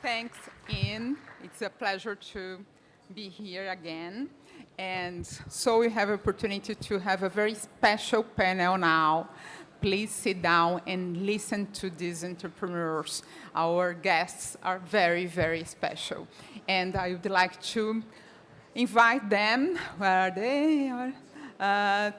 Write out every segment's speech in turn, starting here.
Thanks, Ian. It's a pleasure to be here again. And so we have opportunity to have a very special panel now. Please sit down and listen to these entrepreneurs. Our guests are very, very special. And I would like to invite them, where they are,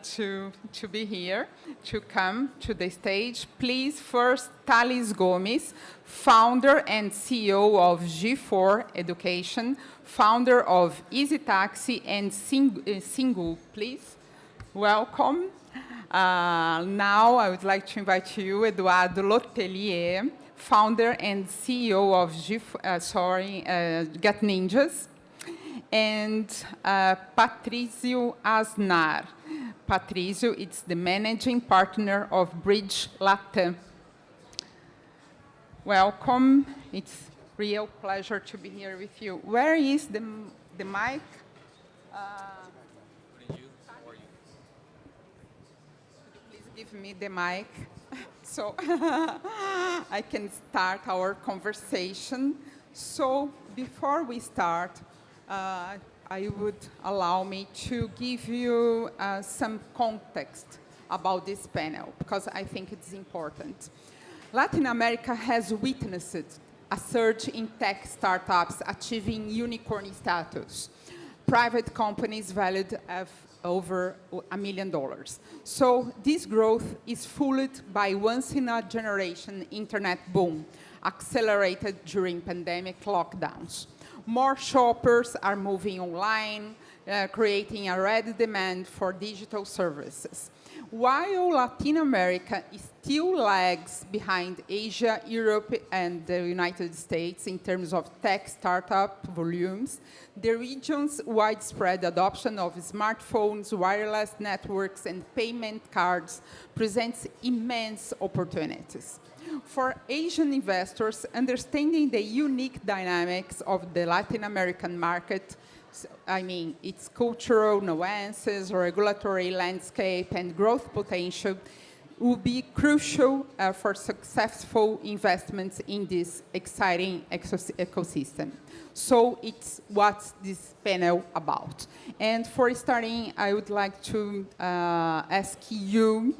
to be here, to come to the stage. Please, first, Tallis Gomes, founder and CEO of G4 Education, founder of easytaxi and Singu, please. Welcome. Now I would like to invite you, Eduardo Lotelier, founder and CEO of GetNinjas, and Patricio Aznar. Patricio is the managing partner of Bridge Latam. Welcome. It's a real pleasure to be here with you. Where is the mic? Please give me the mic so I can start our conversation. So before we start, I would allow me to give you some context about this panel, because I think it's important. Latin America has witnessed a surge in tech startups achieving unicorn status. Private companies valued at over $1 million. So this growth is fueled by once-in-a-generation internet boom, accelerated during pandemic lockdowns. More shoppers are moving online, creating a ready demand for digital services. While Latin America still lags behind Asia, Europe, and the United States in terms of tech startup volumes, the region's widespread adoption of smartphones, wireless networks, and payment cards presents immense opportunities. For Asian investors, understanding the unique dynamics of the Latin American market, its cultural nuances, regulatory landscape, and growth potential will be crucial for successful investments in this exciting ecosystem. So it's what this panel about. And for starting, I would like to ask you,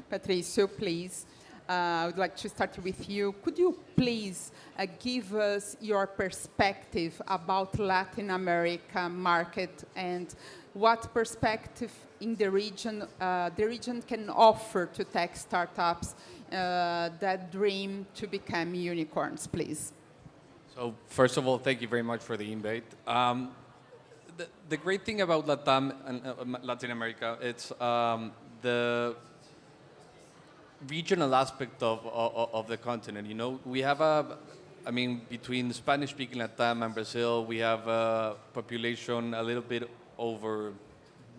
Patricio, please. I would like to start with you. Could you please give us your perspective about Latin America market and what perspective in the region can offer to tech startups that dream to become unicorns, please? So first of all, thank you very much for the invite. The great thing about Latam and Latin America, it's the regional aspect of the continent. You know, we have between Spanish-speaking Latam and Brazil, we have a population a little bit over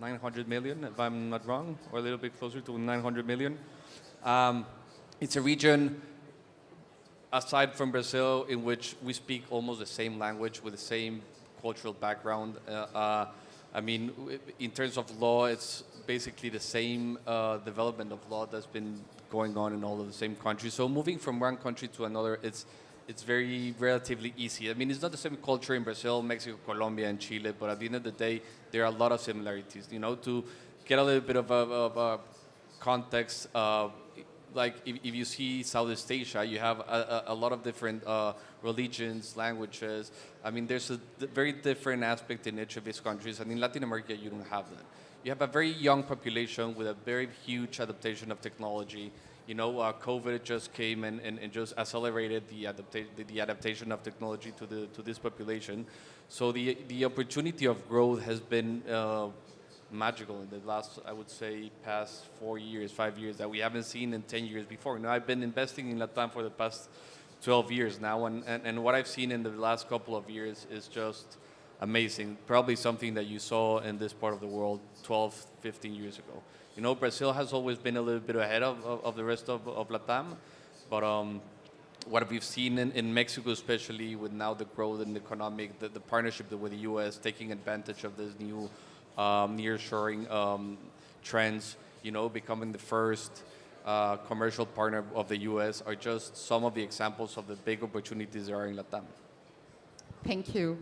900 million, if I'm not wrong, or a little bit closer to 900 million. It's a region, aside from Brazil, in which we speak almost the same language with the same cultural background. In terms of law, it's basically the same development of law that's been going on in all of the same countries. So moving from one country to another, it's very relatively easy. I mean, it's not the same culture in Brazil, Mexico, Colombia, and Chile, but at the end of the day, there are a lot of similarities. You know, to get a little bit of a context, like if you see Southeast Asia, you have a lot of different religions, languages. I mean, there's a very different aspect in each of these countries, and in Latin America, you don't have that. You have a very young population with a very huge adaptation of technology. You know, COVID just came and just accelerated the adaptation of technology to this population. So the opportunity of growth has been magical in the last, I would say, past 4 years, 5 years that we haven't seen in 10 years before. You know, I've been investing in Latam for the past 12 years now, and what I've seen in the last couple of years is just amazing. Probably something that you saw in this part of the world 12, 15 years ago. You know, Brazil has always been a little bit ahead of the rest of Latam, but what we've seen in Mexico, especially with now the growth in the economic, the partnership with the U.S. taking advantage of this new nearshoring trends, you know, becoming the first commercial partner of the U.S. are just some of the examples of the big opportunities there are in Latam. Thank you.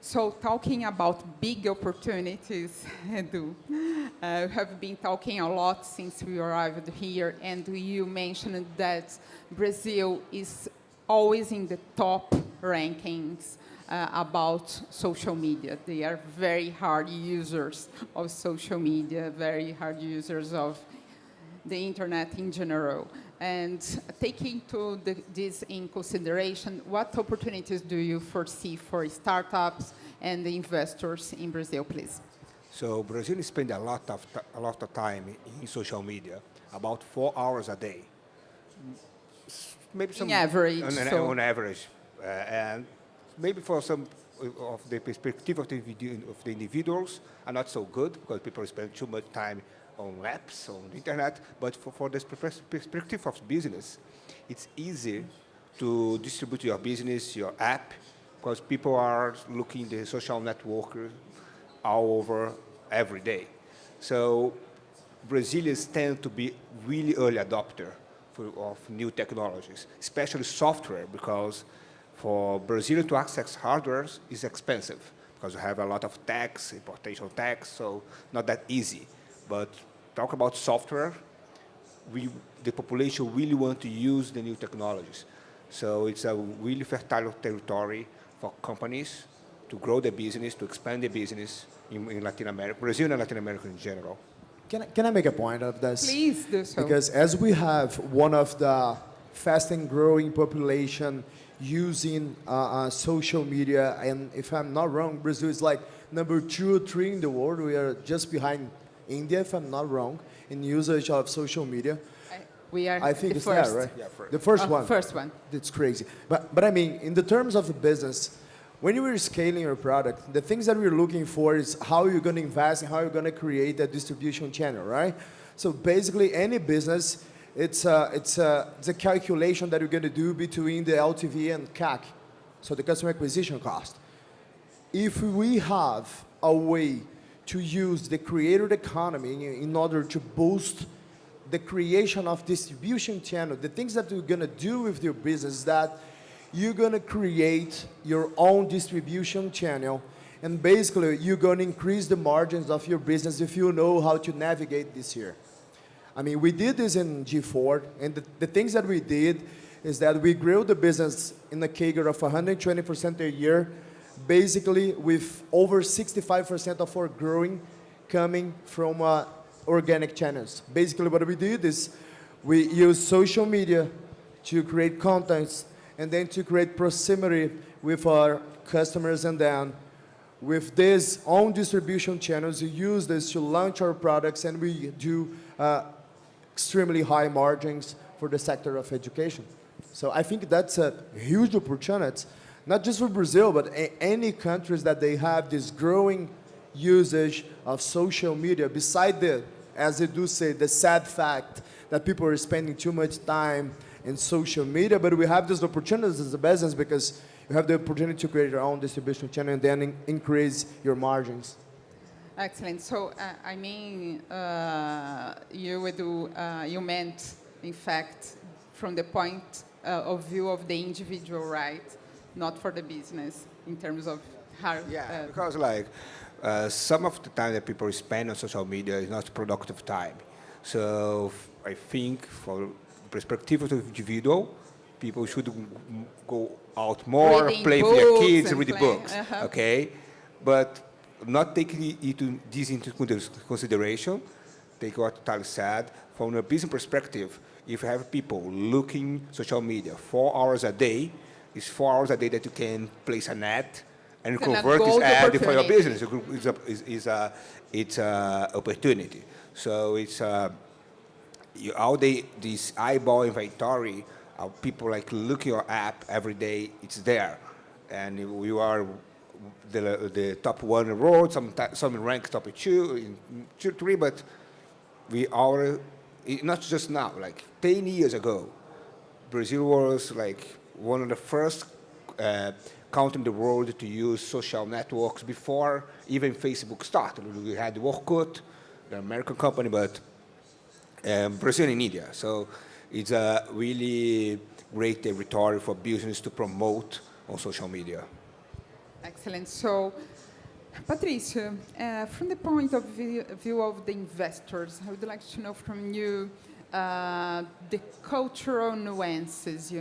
So talking about big opportunities, Edu, we have been talking a lot since we arrived here, and you mentioned that Brazil is always in the top rankings about social media. They are very hard users of social media, very hard users of the internet in general. And taking this in consideration, what opportunities do you foresee for startups and the investors in Brazil, please? So Brazil spend a lot of time in social media, about 4 hours a day. Maybe some In average, on average, and maybe for some of the perspective of the individuals are not so good because people spend too much time on apps, on the internet, but for the perspective of business, it's easy to distribute your business, your app, because people are looking the social network all over every day. So Brazilians tend to be really early adopter of new technologies, especially software, because for Brazilians to access hardware is expensive because you have a lot of tax, importation tax, so not that easy. But talk about software, the population really want to use the new technologies. So it's a really fertile territory for companies to grow their business, to expand their business in Latin America, Brazil and Latin America in general. Can I make a point of this? Please do so. Because as we have one of the fastest growing population using social media, and if I'm not wrong, Brazil is like number 2 or 3 in the world. We are just behind India, if I'm not wrong, in usage of social media. We are I think the it's first. that, right? Yeah, first. The first one. First one. It's crazy. But I mean, in the terms of the business, when you are scaling your product, the things that we're looking for is how you're going to invest and how you're going to create a distribution channel, right? So basically, any business, it's a calculation that you're going to do between the LTV and CAC, so the customer acquisition cost. If we have a way to use the creator economy in order to boost the creation of distribution channel, the things that you're going to do with your business is that you're going to create your own distribution channel, and basically you're going to increase the margins of your business if you know how to navigate this year. I mean, we did this in G4, and the things that we did is that we grew the business in a CAGR of 120% a year, basically with over 65% of our growing coming from organic channels. Basically what we did is we use social media to create contents and then to create proximity with our customers, and then with this own distribution channels, we use this to launch our products, and we do extremely high margins for the sector of education. So I think that's a huge opportunity, not just for Brazil, but any countries that they have this growing usage of social media, beside the, as they do say, the sad fact that people are spending too much time in social media, but we have these opportunities as a business because you have the opportunity to create your own distribution channel and then increase your margins. Excellent. So, I mean, you meant, in fact, from the point of view of the individual, right? Not for the business, in terms of how... Yeah, because like some of the time that people spend on social media is not productive time. So I think for perspective of the individual, people should go out more, Reading play with their books kids, and read the play, books, uh-huh. okay? But not taking this into consideration, take what Tallis said, from a business perspective, if you have people looking social media 4 hours a day, it's 4 hours a day that you can place an ad and It's an convert this gold ad for your opportunity. business. It's a opportunity. So it's all this eyeball inventory of people like look your app every day. It's there, and you are the top 1 in the world. Some rank top 2, in 2, 3, but we are not just now. Like 10 years ago, Brazil was like one of the first country in the world to use social networks before even Facebook started. We had Orkut, the American company, but Brazil and India. So it's a really great territory for business to promote on social media. Excellent. So, Patricio, from the point of view of the investors, I would like to know from you the cultural nuances,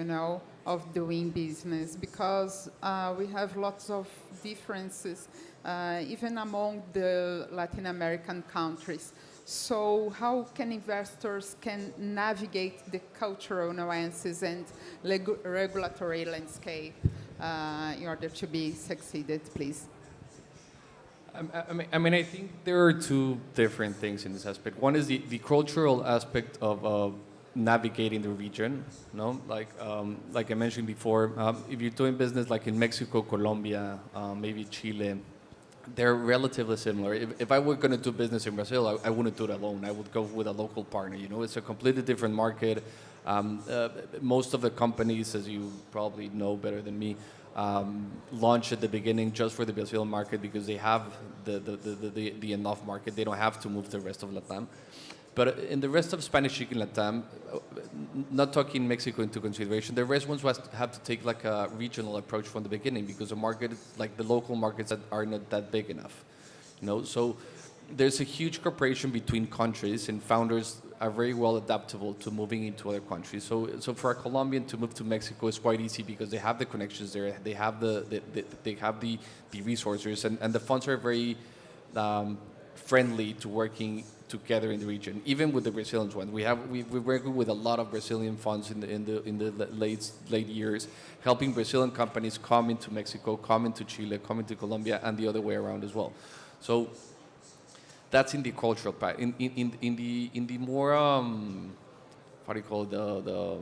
of doing business, because we have lots of differences, even among the Latin American countries. So how can investors can navigate the cultural nuances and regulatory landscape in order to be succeeded, please? I think there are two different things in this aspect. One is the cultural aspect of navigating the region. Like I mentioned before, if you're doing business like in Mexico, Colombia, maybe Chile, they're relatively similar. If I were going to do business in Brazil, I wouldn't do it alone. I would go with a local partner. It's a completely different market. Most of the companies, as you probably know better than me, launch at the beginning just for the Brazilian market because they have the enough market. They don't have to move to the rest of Latam. But in the rest of Spanish-speaking Latam, not taking Mexico into consideration, the rest ones have to take like a regional approach from the beginning because the market, like the local markets, are not that big enough. So there's a huge cooperation between countries, and founders are very well adaptable to moving into other countries. So for a Colombian to move to Mexico is quite easy because they have the connections there, they have the resources, and the funds are very friendly to working together in the region. Even with the Brazilian one, we're working with a lot of Brazilian funds in the late years, helping Brazilian companies come into Mexico, come into Chile, come into Colombia, and the other way around as well. So that's in the cultural part. In the more how do you call it, the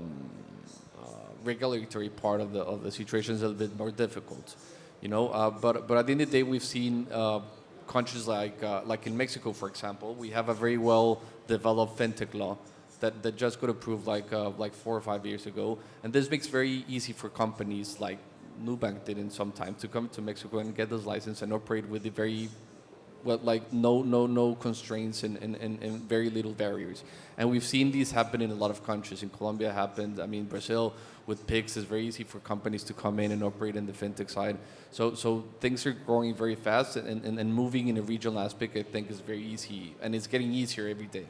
regulatory part of the situation is a little bit more difficult, But at the end of the day, we've seen countries like in Mexico, for example, we have a very well developed fintech law that just got approved like 4 or 5 years ago, and this makes very easy for companies like Nubank did in some time to come to Mexico and get this license and operate with the very no constraints and very little barriers. And we've seen these happen in a lot of countries. In Colombia happened. Brazil with PIX is very easy for companies to come in and operate in the fintech side. So things are growing very fast, and moving in a regional aspect, I think, is very easy, and it's getting easier every day.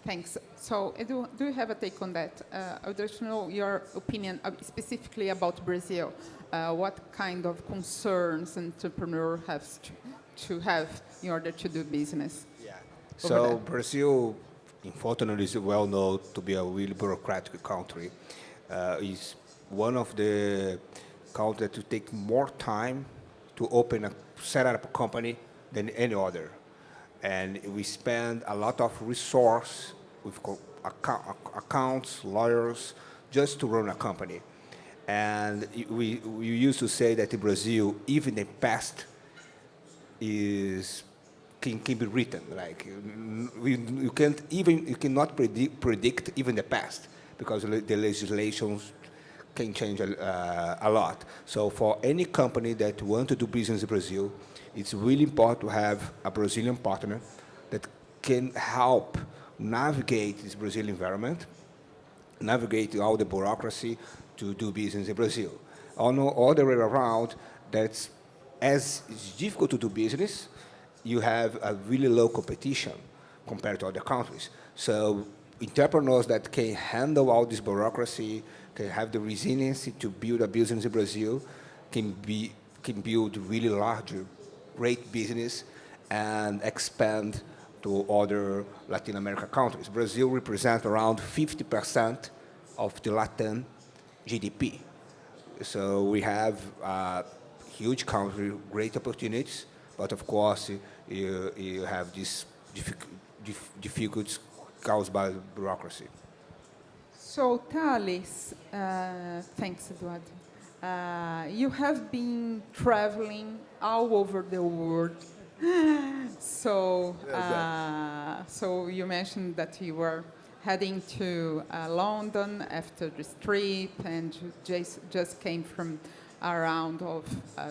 Thanks. So, Edu, do you have a take on that? I would like to know your opinion specifically about Brazil. What kind of concerns an entrepreneur has to have in order to do business? Yeah. So Brazil, unfortunately, is well known to be a really bureaucratic country. It's one of the countries that take more time to set up a company than any other. And we spend a lot of resource with accounts, lawyers, just to run a company. And we used to say that in Brazil, even the past can be written. Like you cannot predict even the past because the legislations can change a lot. So for any company that wants to do business in Brazil, it's really important to have a Brazilian partner that can help navigate this Brazilian environment, navigate all the bureaucracy to do business in Brazil. All the way around, that's as it's difficult to do business, you have a really low competition compared to other countries. So entrepreneurs that can handle all this bureaucracy, can have the resiliency to build a business in Brazil, can build really large, great business and expand to other Latin American countries. Brazil represents around 50% of the Latin GDP. So we have a huge country, great opportunities, but of course you have these difficulties caused by bureaucracy. So, Tallis, thanks, Eduardo. You have been traveling all over the world. So you mentioned that you were heading to London after this trip, and you just came from a round of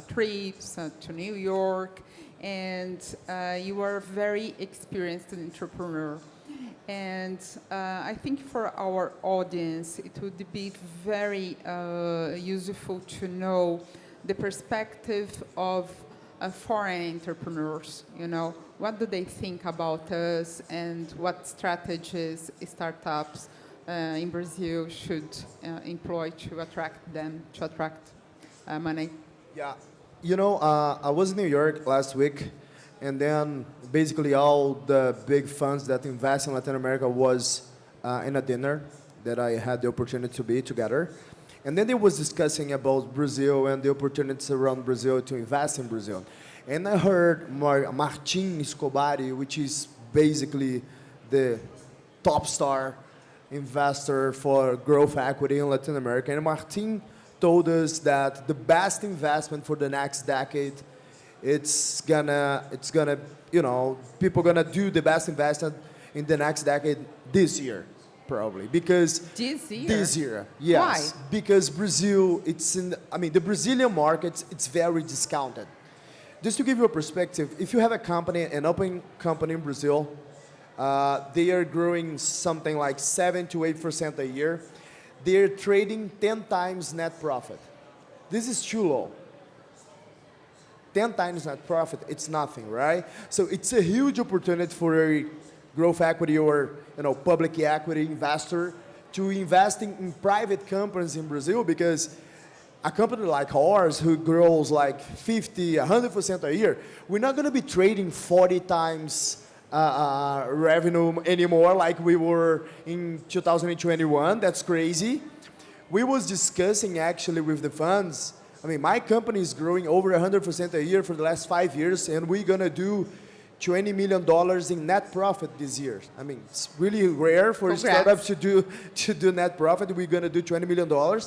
trips to New York, and you are a very experienced entrepreneur. And I think for our audience, it would be very useful to know the perspective of foreign entrepreneurs, you know, what do they think about us and what strategies startups in Brazil should employ to attract them, to attract money? Yeah, you know, I was in New York last week, and then basically all the big funds that invest in Latin America was in a dinner that I had the opportunity to be together. And then they was discussing about Brazil and the opportunities around Brazil to invest in Brazil. And I heard Martin Escobari, which is basically the top star investor for growth equity in Latin America. And Martin told us that the best investment for the next decade, it's gonna, you know, people gonna do the best investment in the next decade this year, probably, because This year? yes, Why? because Brazil, the Brazilian market, it's very discounted. Just to give you a perspective, if you have a company, an open company in Brazil, they are growing something like 7 to 8% a year. They're trading 10 times net profit. This is too low. 10 times net profit, it's nothing, right? So it's a huge opportunity for a growth equity or public equity investor to invest in private companies in Brazil, because a company like ours who grows like 50, 100% a year, we're not going to be trading 40 times revenue anymore like we were in 2021. That's crazy. We was discussing actually with the funds. My company is growing over 100% a year for the last 5 years, and we're going to do $20 million in net profit this year. It's really rare for a startup to do net profit. We're going to do $20 million.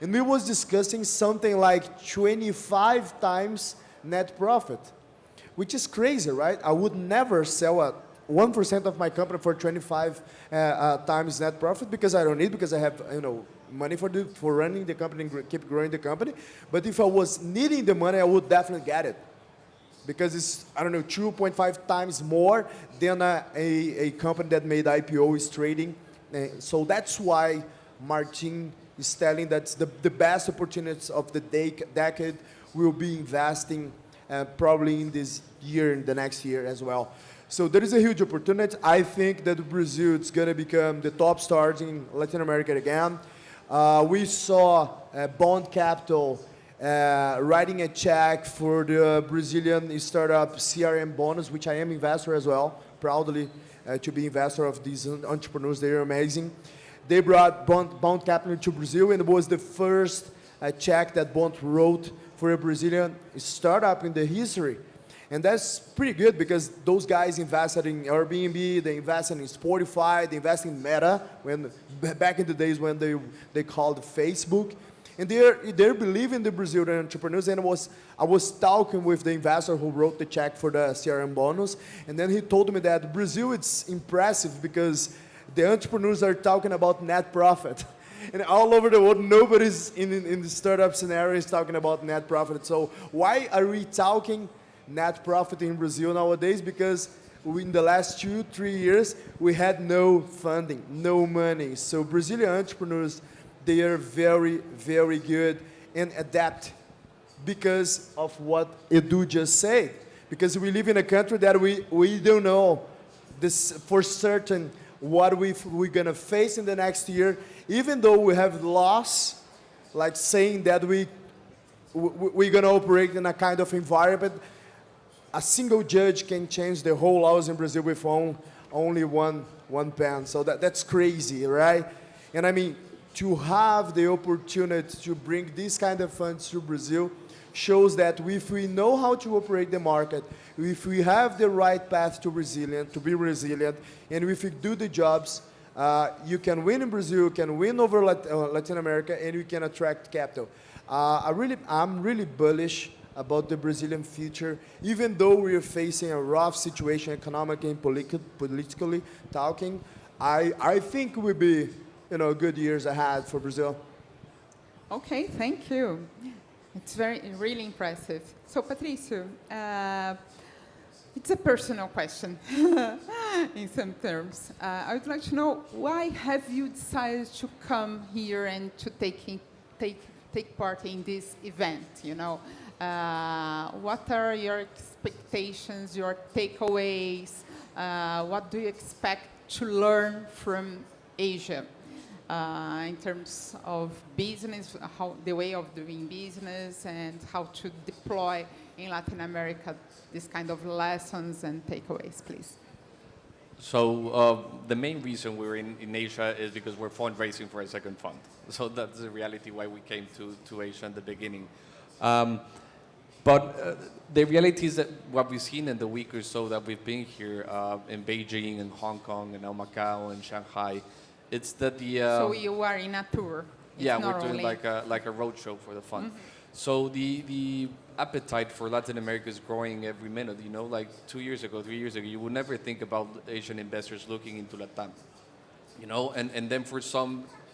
And we was discussing something like 25 times net profit, which is crazy, right? I would never sell 1% of my company for 25 times net profit, because I don't need, because I have money for running the company and keep growing the company. But if I was needing the money, I would definitely get it, because it's 2.5 times more than a company that made IPO is trading. So that's why Martin is telling that the best opportunities of the decade will be investing probably in this year and the next year as well. So there is a huge opportunity. I think that Brazil is going to become the top stars in Latin America again. We saw Bond Capital writing a check for the Brazilian startup CRM bonus, which I am investor as well, proudly to be investor of these entrepreneurs. They are amazing. They brought Bond Capital to Brazil, and it was the first check that Bond wrote for a Brazilian startup in the history. And that's pretty good, because those guys invested in Airbnb, they invested in Spotify, they invested in Meta, back in the days when they called Facebook. And they believe in the Brazilian entrepreneurs. And I was talking with the investor who wrote the check for the CRM bonus, and then he told me that Brazil, it's impressive because the entrepreneurs are talking about net profit. And all over the world, nobody's in the startup scenario is talking about net profit. So why are we talking net profit in Brazil nowadays? Because in the last 2-3 years, we had no funding, no money. So Brazilian entrepreneurs, they are very, very good and adapt because of what Edu just said. Because we live in a country that we don't know this for certain what we're going to face in the next year, even though we have laws like saying that we're going to operate in a kind of environment. A single judge can change the whole laws in Brazil with only one pen. So that's crazy, right? And to have the opportunity to bring these kind of funds to Brazil shows that if we know how to operate the market, if we have the right path to be resilient, and if we do the jobs, you can win in Brazil, you can win over Latin America, and you can attract capital. I'm really bullish about the Brazilian future, even though we are facing a rough situation, economically and politically talking. I think it will be good years ahead for Brazil. Okay, thank you. It's really impressive. So, Patricio, it's a personal question in some terms. I would like to know, why have you decided to come here and to take take part in this event, you know. What are your expectations, your takeaways? What do you expect to learn from Asia in terms of business, how the way of doing business, and how to deploy in Latin America this kind of lessons and takeaways, please? So the main reason we're in Asia is because we're fundraising for a second fund. So that's the reality why we came to Asia in the beginning. But the reality is that what we've seen in the week or so that we've been here in Beijing and Hong Kong and now Macau and Shanghai, it's that the... So you are in a tour. It's yeah, not we're doing only- like a road show for the fund. So the appetite for Latin America is growing every minute. You know, like 2 years ago, 3 years ago, you would never think about Asian investors looking into Latam. You know, and then for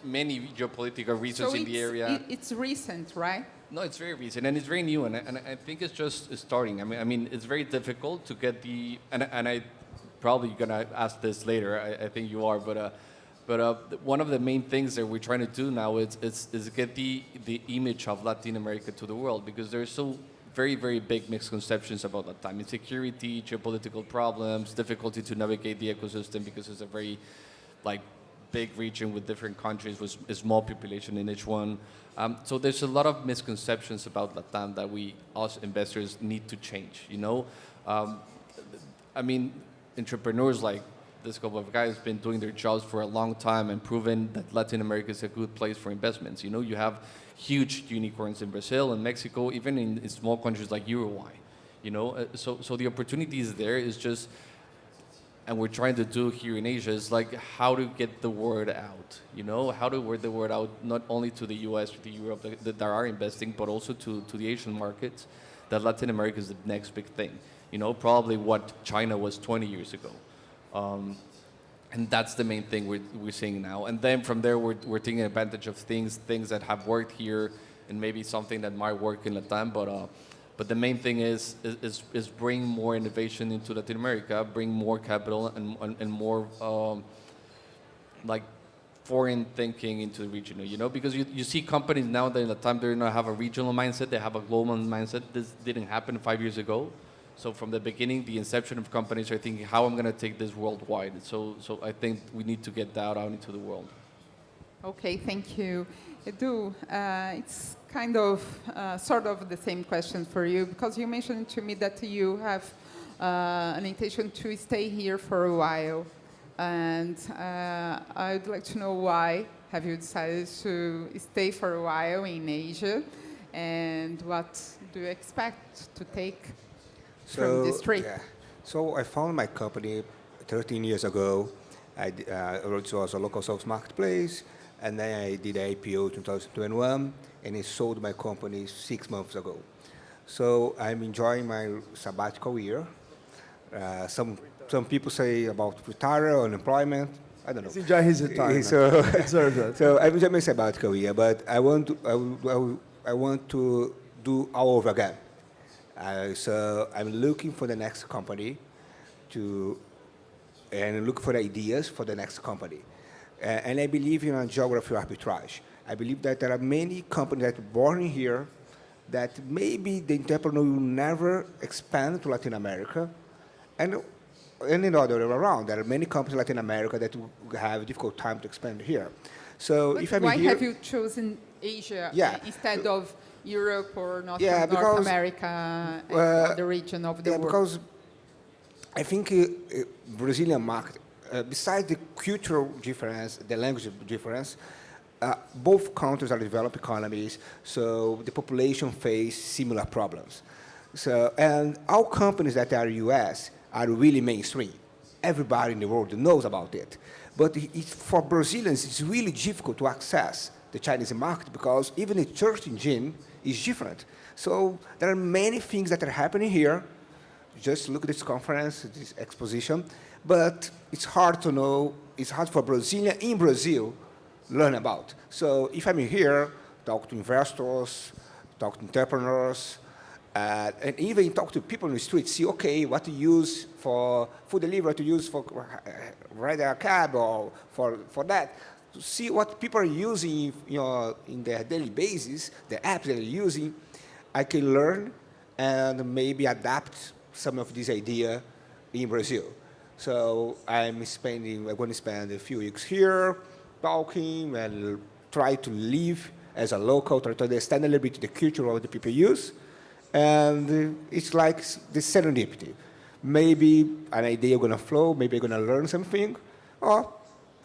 many geopolitical reasons So in the area. It's recent, right? No, it's very recent and it's very new, and I think it's just starting. I mean, it's very difficult to get and I probably gonna ask this later. I think you are, but one of the main things that we're trying to do now is get the image of Latin America to the world, because there's so very big misconceptions about Latam: insecurity, geopolitical problems, difficulty to navigate the ecosystem because it's a very big region with different countries with a small population in each one. So there's a lot of misconceptions about Latam that us investors need to change, you know? I mean, entrepreneurs like this couple of guys have been doing their jobs for a long time and proven that Latin America is a good place for investments. You know, you have huge unicorns in Brazil and Mexico, even in small countries like Uruguay, you know? So the opportunity is there. Is just... And we're trying to do here in Asia is like how to get the word out, you know, how to word the word out not only to the US, to Europe that are investing, but also to the Asian markets, that Latin America is the next big thing, you know, probably what China was 20 years ago. And that's the main thing we're seeing now. And then from there, we're taking advantage of things that have worked here and maybe something that might work in Latam, but the main thing is bring more innovation into Latin America, bring more capital and more foreign thinking into the region, you know, because you see companies now that in Latam they don't have a regional mindset, they have a global mindset. This didn't happen 5 years ago. So from the beginning, the inception of companies are thinking how I'm going to take this worldwide. So I think we need to get that out into the world. Okay, thank you. Edu, it's kind of sort of the same question for you, because you mentioned to me that you have an intention to stay here for a while. And I'd like to know why have you decided to stay for a while in Asia, and what do you expect to take from this trip? Yeah. So I founded my company 13 years ago. I was a local sales marketplace. And then I did IPO 2021, and I sold my company 6 months ago. So I'm enjoying my sabbatical year. Some people say about retire or unemployment. I don't know. He's enjoying his retirement. So, He deserves that. so I'm enjoying my sabbatical year, but I want to do all over again. So I'm looking for the next company and look for ideas for the next company. And I believe in a geography arbitrage. I believe that there are many companies that are born here that maybe the entrepreneur will never expand to Latin America. And in the other way around, there are many companies in Latin America that will have a difficult time to expand here. So But if I'm why here, have you chosen Asia instead of Europe or North America and other region of the world? Because I think Brazilian market, besides the cultural difference, the language difference, both countries are developed economies, so the population face similar problems. So, and all companies that are US are really mainstream. Everybody in the world knows about it. But for Brazilians, it's really difficult to access the Chinese market because even the search engine is different. So there are many things that are happening here. Just look at this conference, this exposition. But it's hard to know, it's hard for Brazilian in Brazil learn about. So if I'm here, talk to investors, talk to entrepreneurs, and even talk to people in the street, see, okay, what to use for food delivery, what to use for ride a cab or for that. to see what people are using, in their daily basis, the apps they're using. I can learn and maybe adapt some of this idea in Brazil. So I'm going to spend a few weeks here talking and try to live as a local, try to understand a little bit the culture of the people use. And it's like the serendipity. Maybe an idea going to flow, maybe I'm going to learn something, or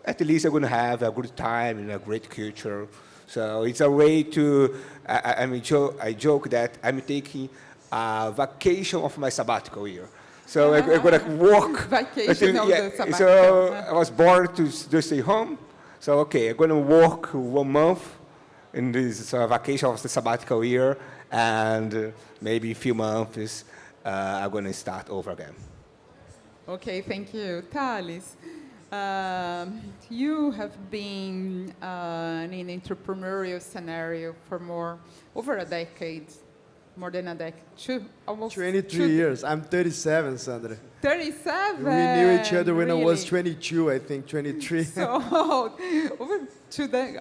at least I'm going to have a good time in a great culture. So it's a way to, I joke that I'm taking a vacation of my sabbatical year. So I'm going to work. Vacation of the sabbatical. So I was born to just stay home. So, okay, I'm going to work 1 month in this vacation of the sabbatical year, and maybe a few months, I'm going to start over again. Okay, thank you. Tallis, you have been in an entrepreneurial scenario for over a decade, more than a decade, almost 23 years. I'm 37, Sandra. 37? We knew each other when I was Really? 22, I think, 23. So, over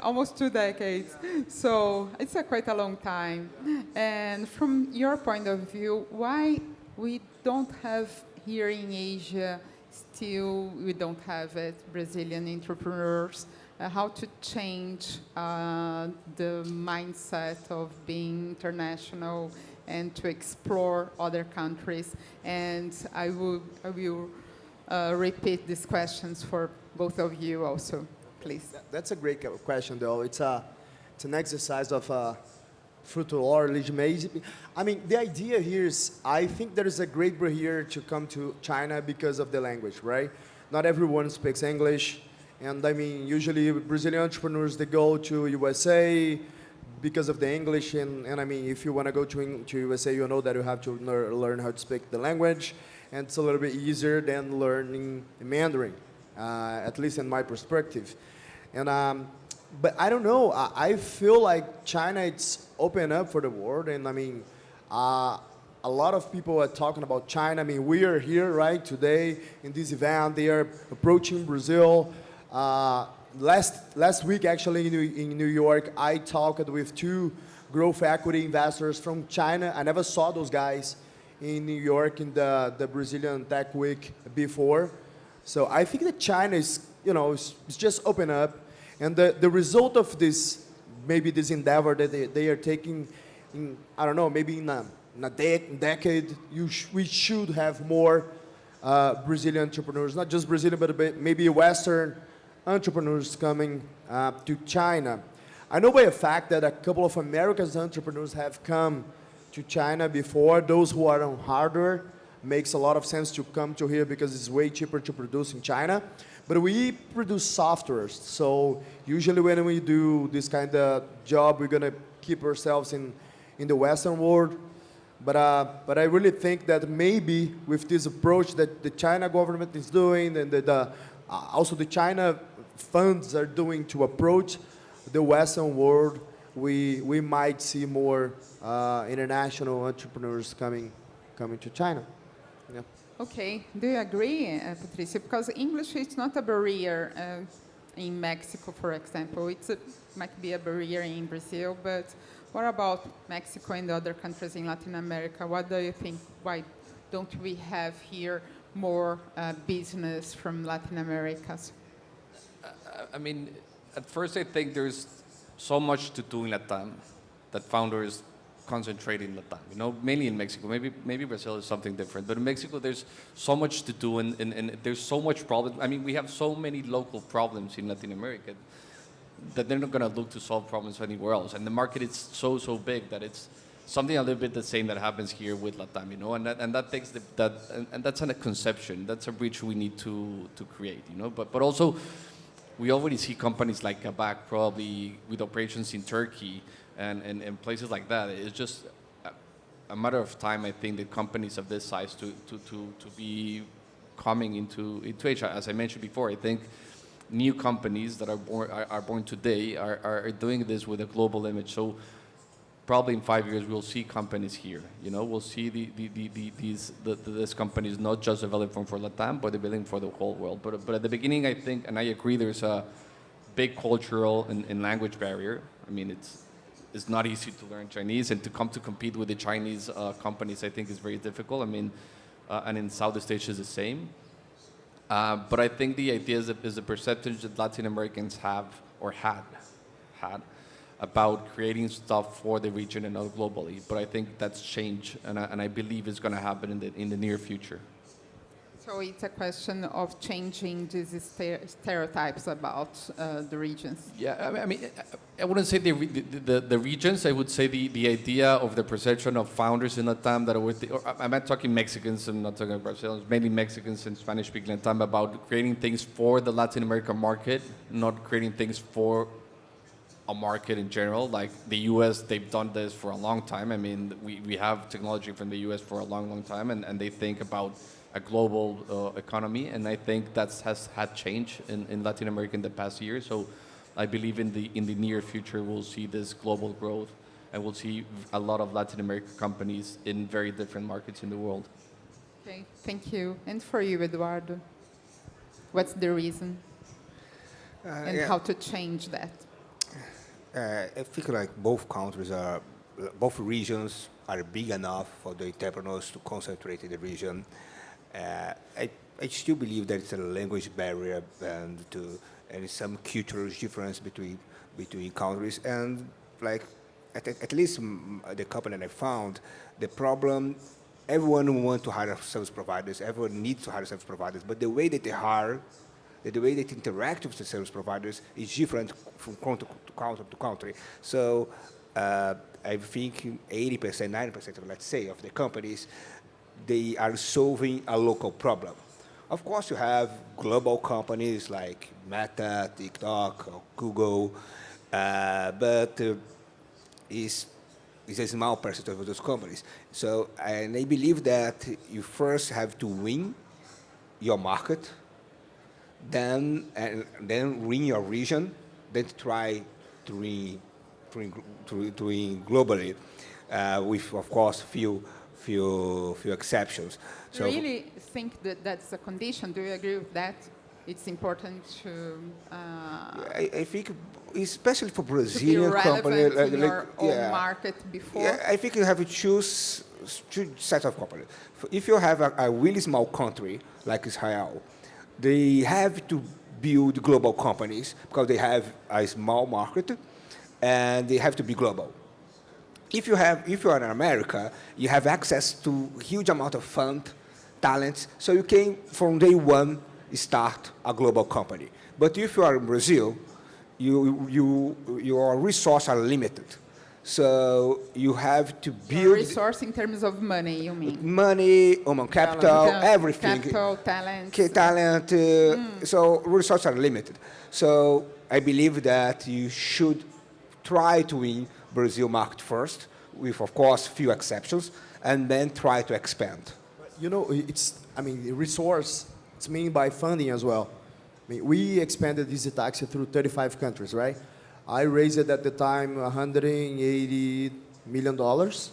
almost 2 decades. So, it's quite a long time. And from your point of view, why we don't have here in Asia, still we don't have it, Brazilian entrepreneurs, how to change the mindset of being international and to explore other countries. And I will repeat these questions for both of you also, please. That's a great question, though. It's an exercise of fruitful or legitimacy. I mean, the idea here is, I think there is a great barrier to come to China because of the language, right? Not everyone speaks English. And I mean, usually Brazilian entrepreneurs, they go to USA because of the English. And I mean, if you want to go to USA, you know that you have to learn how to speak the language. And it's a little bit easier than learning Mandarin, at least in my perspective. And but I don't know. I feel like China, it's open up for the world. And I mean, a lot of people are talking about China. I mean, we are here, right, today in this event. They are approaching Brazil. Last week, actually, in New York, I talked with 2 growth equity investors from China. I never saw those guys in New York in the Brazilian Tech Week before. So I think that China is, it's just open up. And the result of this, maybe this endeavor that they are taking, in, I don't know, maybe in a decade, we should have more Brazilian entrepreneurs, not just Brazilian, but maybe Western entrepreneurs coming to China. I know by a fact that a couple of American entrepreneurs have come to China before. Those who are on hardware, makes a lot of sense to come to here because it's way cheaper to produce in China. But we produce software, so usually when we do this kind of job, we're gonna keep ourselves in the Western world. But I really think that maybe with this approach that the China government is doing, and also the China funds are doing to approach the Western world, we might see more international entrepreneurs coming to China. Yeah. Okay, do you agree, Patricio? Because English is not a barrier in Mexico, for example. It might be a barrier in Brazil, but what about Mexico and the other countries in Latin America? What do you think? Why don't we have here more business from Latin America? I mean, at first I think there's so much to do in Latam that founders concentrate in Latam, mainly in Mexico. Maybe Brazil is something different, but in Mexico there's so much to do and there's so much problem. I mean, we have so many local problems in Latin America that they're not going to look to solve problems anywhere else. And the market is so big that it's something a little bit the same that happens here with Latam, and that takes and that's a conception. That's a bridge we need to create, But also, we already see companies like Kabak probably with operations in Turkey and places like that. It's just a matter of time, I think, that companies of this size to be coming into Asia. As I mentioned before, I think new companies that are born today are doing this with a global image. So probably in 5 years we'll see companies here. We'll see these companies not just developing for Latam, but developing for the whole world. But at the beginning, I think, and I agree, there's big cultural and language barrier. I mean, it's not easy to learn Chinese, and to come to compete with the Chinese companies, I think is very difficult. I mean, and in Southeast Asia is the same. But I think the idea is a percentage that Latin Americans have or had about creating stuff for the region and not globally. But I think that's changed, and I believe it's going to happen in the near future. So it's a question of changing these stereotypes about the regions. Yeah, I mean, I wouldn't say the regions. I would say the idea of the perception of founders in Latam that I'm not talking Mexicans. I'm not talking Brazilians. Mainly Mexicans and Spanish-speaking Latam, about creating things for the Latin American market, not creating things for a market in general. Like the U.S., they've done this for a long time. I mean, we have technology from the U.S. for a long time, and they think about a global economy, and I think that has had change in Latin America in the past year. So I believe in the near future we'll see this global growth, and we'll see a lot of Latin American companies in very different markets in the world. Okay, thank you. And for you, Eduardo, what's the reason and yeah. how to change that? I think like both regions are big enough for the entrepreneurs to concentrate in the region. I still believe there is a language barrier and some cultural difference between countries. And like at least the company that I found, the problem, everyone wants to hire service providers, everyone needs to hire service providers, but the way that they hire, the way they interact with the service providers is different from country to country. So I think 80%, 90% of, let's say, of the companies, they are solving a local problem. Of course, you have global companies like Meta, TikTok, or Google, but it's a small percentage of those companies. So, and I believe that you first have to win your market, then win your region, then try to win globally, with, of course, few exceptions. Do you really think that that's a condition? Do you agree with that? It's important to... I think, especially for to be Brazilian companies, relevant in your own market before? Yeah, I think you have to choose two sets of companies. If you have a really small country like Israel, they have to build global companies because they have a small market and they have to be global. If you are in America, you have access to huge amount of fund, talent, so you can from day one start a global company. But if you are in Brazil, your resources are limited. So you have to build... resource in terms of money, you mean? Money, human capital, everything. Capital, talent. So resources are limited. So I believe that you should try to win Brazil market first, with, of course, few exceptions, and then try to expand. You know, resource, it's mean by funding as well. I mean, we expanded easytaxi through 35 countries, right? I raised it at the time $180 million, if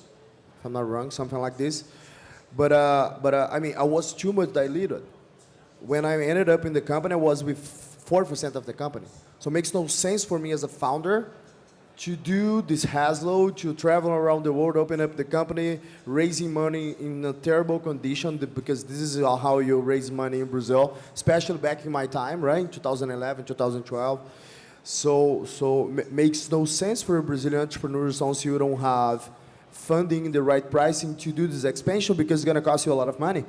I'm not wrong, something like this. But I was too much diluted. When I ended up in the company, I was with 4% of the company. So it makes no sense for me as a founder to do this hassle, to travel around the world, open up the company, raising money in a terrible condition, because this is how you raise money in Brazil, especially back in my time, right, 2011, 2012. So makes no sense for Brazilian entrepreneurs once you don't have funding, the right pricing to do this expansion, because it's going to cost you a lot of money.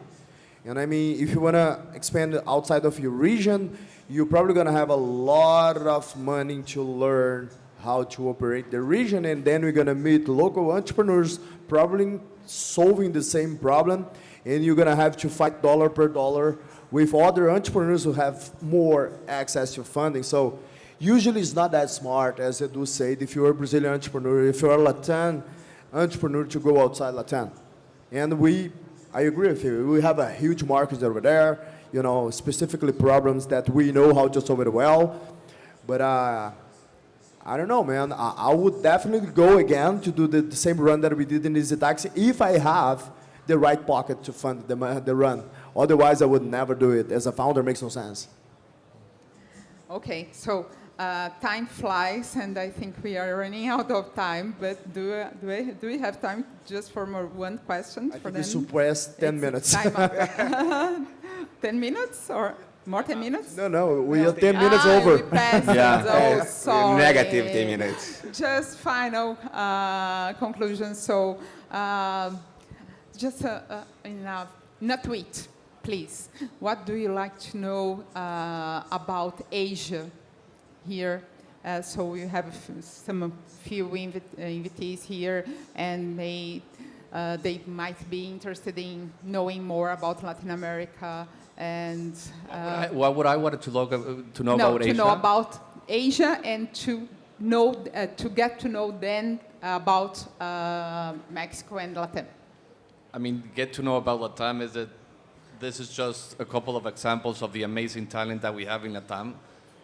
And I mean, if you want to expand outside of your region, you're probably going to have a lot of money to learn how to operate the region, and then we're going to meet local entrepreneurs probably solving the same problem, and you're going to have to fight dollar per dollar with other entrepreneurs who have more access to funding. So usually it's not that smart, as Edu said, if you're a Brazilian entrepreneur, if you're a Latam entrepreneur, to go outside Latam. And I agree with you, we have a huge market over there, you know, specifically problems that we know how to solve it well, but I don't know, man. I would definitely go again to do the same run that we did in easytaxi if I have the right pocket to fund the run. Otherwise, I would never do it. As a founder, it makes no sense. Okay, so time flies, and I think we are running out of time. But do we have time just for one question? I for think we them? suppressed 10 It's minutes. time up. 10 minutes or more 10 minutes? No, we are 10 minutes We over. passed Yeah. it. Oh, sorry. Negative 10 minutes. Just final conclusion. So, just in a nutwit, please. What do you like to know about Asia here? So we have some few invitees here, and they might be interested in knowing more about Latin America and What would I wanted to know about Asia? to know about Asia and to know to get to know then about Mexico and Latam. I mean, get to know about Latam is that this is just a couple of examples of the amazing talent that we have in Latam.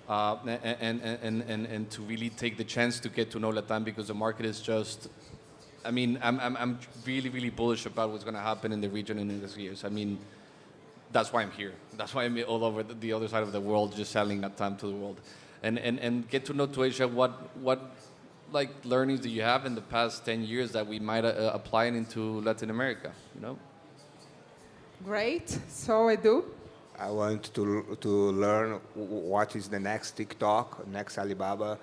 And to really take the chance to get to know Latam, because the market is just, I mean, I'm really, really bullish about what's going to happen in the region in the next years. I mean, that's why I'm here. That's why I'm all over the other side of the world, just selling Latam to the world. And get to know to Asia what like learnings do you have in the past 10 years that we might apply into Latin America, you know? Great. So Edu, I want to learn what is the next TikTok, next Alibaba.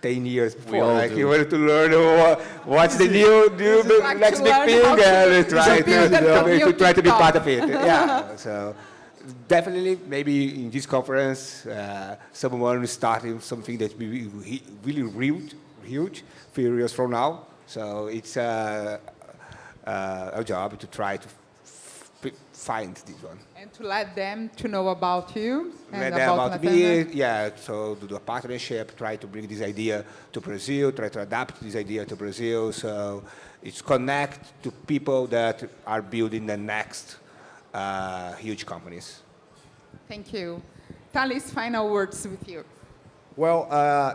10 years before, all like do. you wanted to learn what's the new like next to big learn thing, how to and try to be TikTok. part of it. Yeah, so definitely, maybe in this conference, someone starting something that will be really huge few years from now. So it's a job to try to find this one. and to let them to know about you and Let them about Latam. me, yeah, so to do a partnership, try to bring this idea to Brazil, try to adapt this idea to Brazil. So it's connect to people that are building the next huge companies. Thank you. Tallis, final words with you. Well,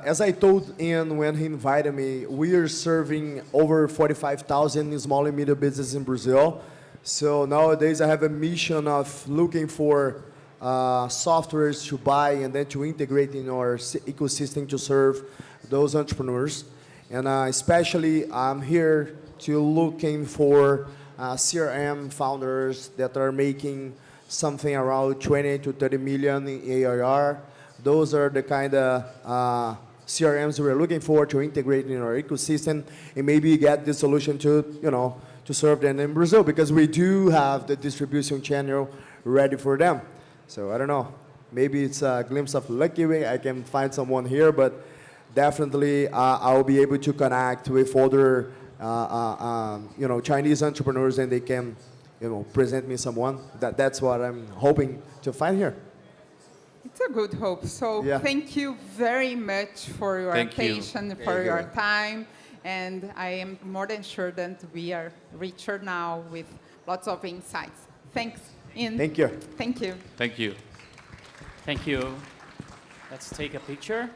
as I told Ian when he invited me, we are serving over 45,000 small and medium businesses in Brazil. So nowadays I have a mission of looking for softwares to buy and then to integrate in our ecosystem to serve those entrepreneurs. And especially I'm here to looking for CRM founders that are making something around 20 to 30 million in ARR. Those are the kind of CRMs we're looking for to integrate in our ecosystem and maybe get the solution to, to serve them in Brazil, because we do have the distribution channel ready for them. So I don't know, maybe it's a glimpse of lucky way I can find someone here, but definitely I'll be able to connect with other Chinese entrepreneurs and they can present me someone. That's what I'm hoping to find here. It's a good hope. So Yeah. thank you very much for your Thank you. attention, for Very your good. time. And I am more than sure that we are richer now with lots of insights. Thanks, Ian. Thank you. Thank you. Thank you. Thank you. Let's take a picture.